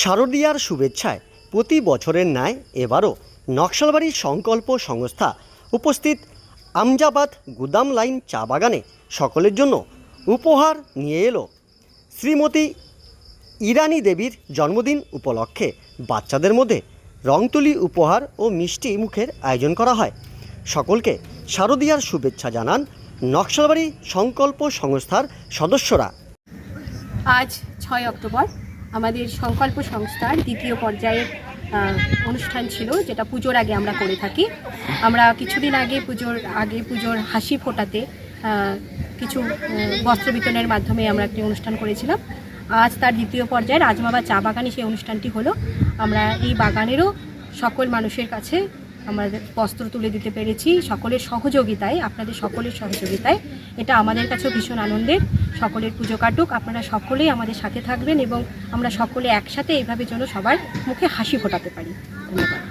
শারদীয়ার শুভেচ্ছায় প্রতি বছরের ন্যায় এবারও নকশালবাড়ির সংকল্প সংস্থা উপস্থিত আমজাবাদ গুদাম লাইন চা বাগানে সকলের জন্য উপহার নিয়ে এলো। শ্রীমতী ইরানী দেবীর জন্মদিন উপলক্ষে বাচ্চাদের মধ্যে রংতুলি উপহার ও মিষ্টি মুখের আয়োজন করা হয়। সকলকে শারদীয়ার শুভেচ্ছা জানান নকশালবাড়ি সংকল্প সংস্থার সদস্যরা। আজ 6 অক্টোবর আমাদের সংকল্প সংস্থার দ্বিতীয় পর্যায়ের অনুষ্ঠান ছিল, যেটা পুজোর আগে আমরা করে থাকি। আমরা কিছুদিন আগে পুজোর হাসি ফোটাতে কিছু বস্ত্র বিতরণের মাধ্যমে আমরা একটি অনুষ্ঠান করেছিলাম। আজ তার দ্বিতীয় পর্যায়ে রাজমাবা চা বাগানে সেই অনুষ্ঠানটি হলো। আমরা এই বাগানেরও সকল মানুষের কাছে আমাদের বস্ত্র তুলে দিতে পেরেছি সকলের সহযোগিতায়, আপনাদের সকলের সহযোগিতায়। এটা আমাদের কাছেও ভীষণ আনন্দের। সকলের পুজো কাটুক, আপনারা সকলেই আমাদের সাথে থাকবেন এবং আমরা সকলে একসাথে এইভাবে যেন সবার মুখে হাসি ফোটাতে পারি। ধন্যবাদ।